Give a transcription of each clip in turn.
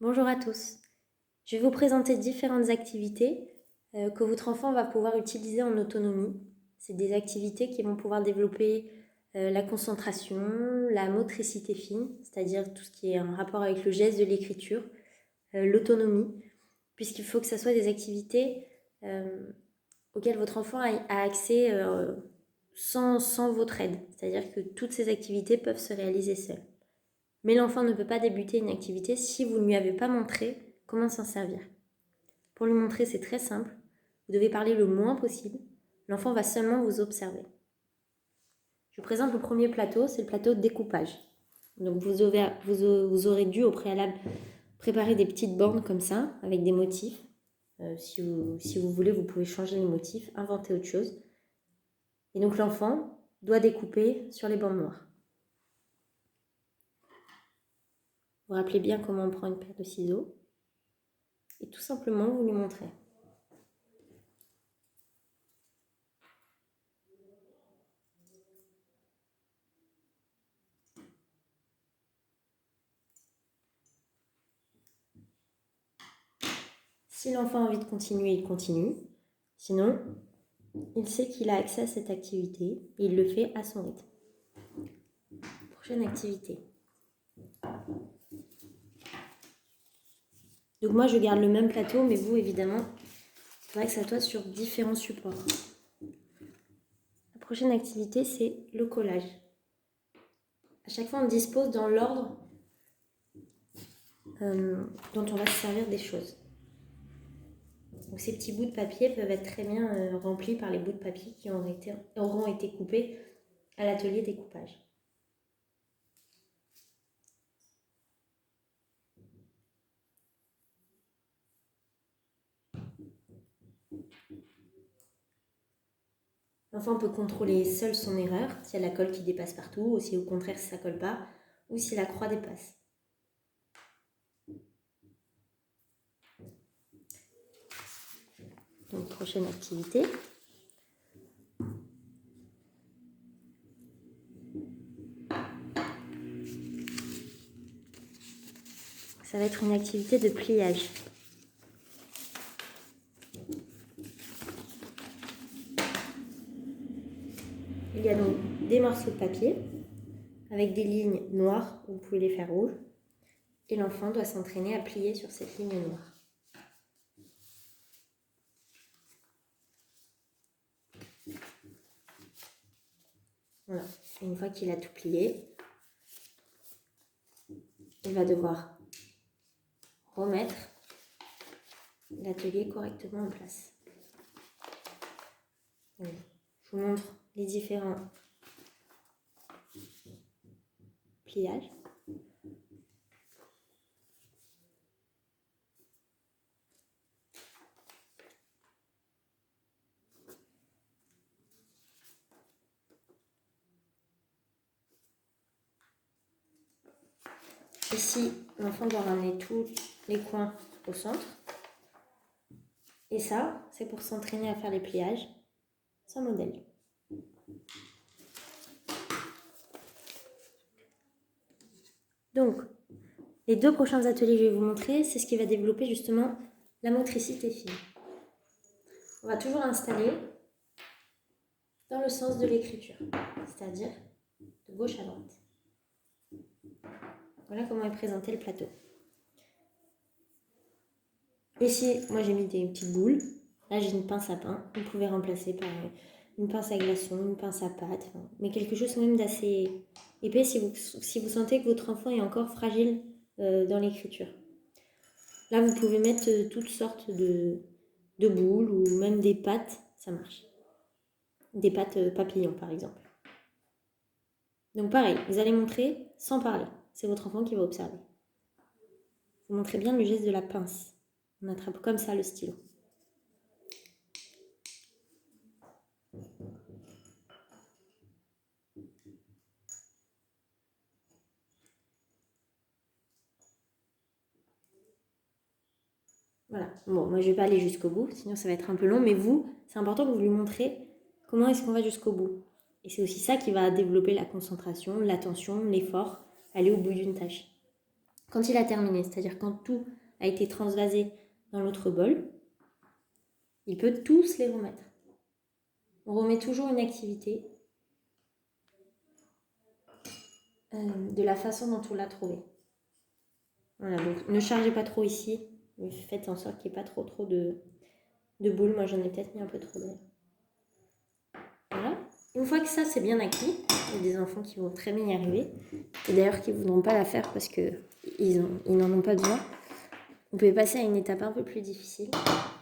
Bonjour à tous. Je vais vous présenter différentes activités que votre enfant va pouvoir utiliser en autonomie. C'est des activités qui vont pouvoir développer la concentration, la motricité fine, c'est-à-dire tout ce qui est en rapport avec le geste de l'écriture, l'autonomie, puisqu'il faut que ce soit des activités auxquelles votre enfant a accès sans votre aide. C'est-à-dire que toutes ces activités peuvent se réaliser seules. Mais l'enfant ne peut pas débuter une activité si vous ne lui avez pas montré comment s'en servir. Pour lui montrer, c'est très simple. Vous devez parler le moins possible. L'enfant va seulement vous observer. Je vous présente le premier plateau, c'est le plateau de découpage. Donc vous aurez dû au préalable préparer des petites bandes comme ça, avec des motifs. Si vous voulez, vous pouvez changer les motifs, inventer autre chose. Et donc l'enfant doit découper sur les bandes noires. Vous rappelez bien comment on prend une paire de ciseaux. Et tout simplement, vous lui montrez. Si l'enfant a envie de continuer, il continue. Sinon, il sait qu'il a accès à cette activité et il le fait à son rythme. Prochaine activité. Donc moi, je garde le même plateau, mais vous, évidemment, il faudrait que ça soit sur différents supports. La prochaine activité, c'est le collage. À chaque fois, on dispose dans l'ordre dont on va se servir des choses. Donc ces petits bouts de papier peuvent être très bien remplis par les bouts de papier qui auront été coupés à l'atelier découpage. L'enfant peut contrôler seul son erreur, s'il y a la colle qui dépasse partout, ou si au contraire ça ne colle pas, ou si la croix dépasse. Donc prochaine activité. Ça va être une activité de pliage. Il y a donc des morceaux de papier avec des lignes noires, vous pouvez les faire rouges, et l'enfant doit s'entraîner à plier sur cette ligne noire. Voilà, et une fois qu'il a tout plié, il va devoir remettre l'atelier correctement en place. Donc, je vous montre les différents pliages. Ici, l'enfant doit ramener tous les coins au centre. Et ça, c'est pour s'entraîner à faire les pliages sans modèle. Donc, les deux prochains ateliers que je vais vous montrer, c'est ce qui va développer justement la motricité fine. On va toujours installer dans le sens de l'écriture, c'est-à-dire de gauche à droite. Voilà comment est présenté le plateau. Ici, moi j'ai mis des petites boules. Là, j'ai une pince à pain. Vous pouvez remplacer par une pince à glaçons, une pince à pâte, mais quelque chose quand même d'assez épais si vous sentez que votre enfant est encore fragile dans l'écriture. Là, vous pouvez mettre toutes sortes de boules ou même des pâtes, ça marche. Des pâtes papillons, par exemple. Donc pareil, vous allez montrer sans parler. C'est votre enfant qui va observer. Vous montrez bien le geste de la pince. On attrape comme ça le stylo. Voilà. Bon, moi je vais pas aller jusqu'au bout, sinon ça va être un peu long, mais vous, c'est important que vous lui montrez comment est-ce qu'on va jusqu'au bout. Et c'est aussi ça qui va développer la concentration, l'attention, l'effort, aller au bout d'une tâche. Quand il a terminé, c'est-à-dire quand tout a été transvasé dans l'autre bol, il peut tous les remettre. On remet toujours une activité de la façon dont on l'a trouvée. Voilà, donc ne chargez pas trop ici, mais faites en sorte qu'il n'y ait pas trop de boules. Moi, j'en ai peut-être mis un peu trop d'ailleurs. Voilà. Une fois que ça, c'est bien acquis, il y a des enfants qui vont très bien y arriver, et d'ailleurs qui ne voudront pas la faire parce qu'ils n'en ont pas besoin. Vous pouvez passer à une étape un peu plus difficile.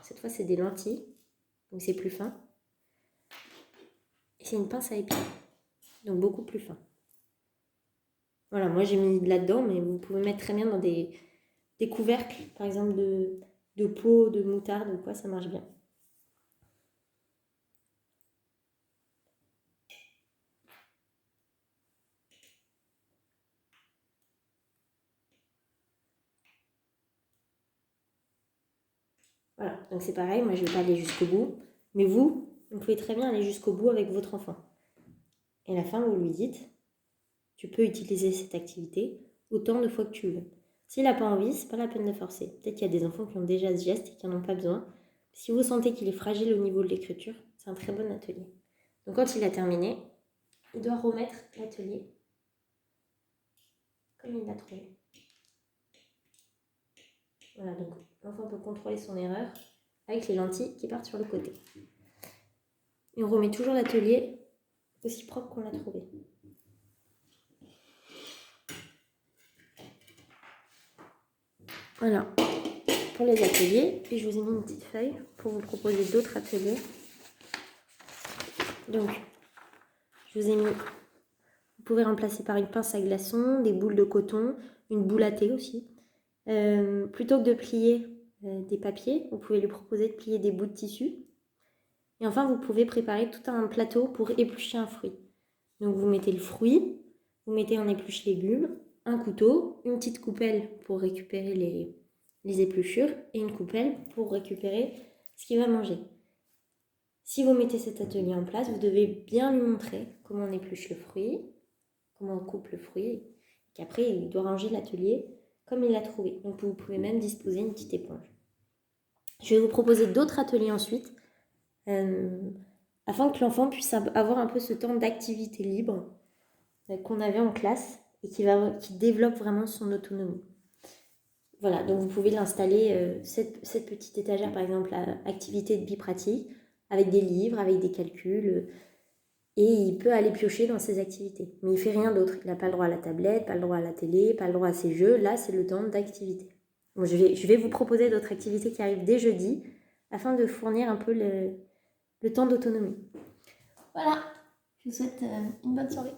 Cette fois, c'est des lentilles, donc c'est plus fin. Et c'est une pince à épiler, donc beaucoup plus fin. Voilà, moi j'ai mis là-dedans, mais vous pouvez mettre très bien dans des couvercles, par exemple de peau, de moutarde ou quoi, ça marche bien. Voilà, donc c'est pareil, moi je ne vais pas aller jusqu'au bout, mais vous pouvez très bien aller jusqu'au bout avec votre enfant. Et à la fin, vous lui dites, tu peux utiliser cette activité autant de fois que tu veux. S'il n'a pas envie, c'est pas la peine de forcer. Peut-être qu'il y a des enfants qui ont déjà ce geste et qui n'en ont pas besoin. Si vous sentez qu'il est fragile au niveau de l'écriture, c'est un très bon atelier. Donc quand il a terminé, il doit remettre l'atelier comme il l'a trouvé. Voilà, donc l'enfant peut contrôler son erreur avec les lentilles qui partent sur le côté. Et on remet toujours l'atelier aussi propre qu'on l'a trouvé. Voilà, pour les ateliers. Puis je vous ai mis une petite feuille pour vous proposer d'autres ateliers. Donc, je vous ai mis, vous pouvez remplacer par une pince à glaçons, des boules de coton, une boule à thé aussi. Plutôt que de plier des papiers, vous pouvez lui proposer de plier des bouts de tissu. Et enfin, vous pouvez préparer tout un plateau pour éplucher un fruit. Donc, vous mettez le fruit, vous mettez un épluche légumes, un couteau, une petite coupelle pour récupérer les épluchures et une coupelle pour récupérer ce qu'il va manger. Si vous mettez cet atelier en place, vous devez bien lui montrer comment on épluche le fruit, comment on coupe le fruit, et qu'après, il doit ranger l'atelier comme il l'a trouvé. Donc, vous pouvez même disposer une petite éponge. Je vais vous proposer d'autres ateliers ensuite, afin que l'enfant puisse avoir un peu ce temps d'activité libre qu'on avait en classe et qui développe vraiment son autonomie. Voilà, donc vous pouvez l'installer, cette petite étagère, par exemple, à activité de bipratique, avec des livres, avec des calculs, et il peut aller piocher dans ses activités. Mais il ne fait rien d'autre. Il n'a pas le droit à la tablette, pas le droit à la télé, pas le droit à ses jeux. Là, c'est le temps d'activité. Bon, je vais vous proposer d'autres activités qui arrivent dès jeudi, afin de fournir un peu le temps d'autonomie. Voilà, je vous souhaite une bonne soirée.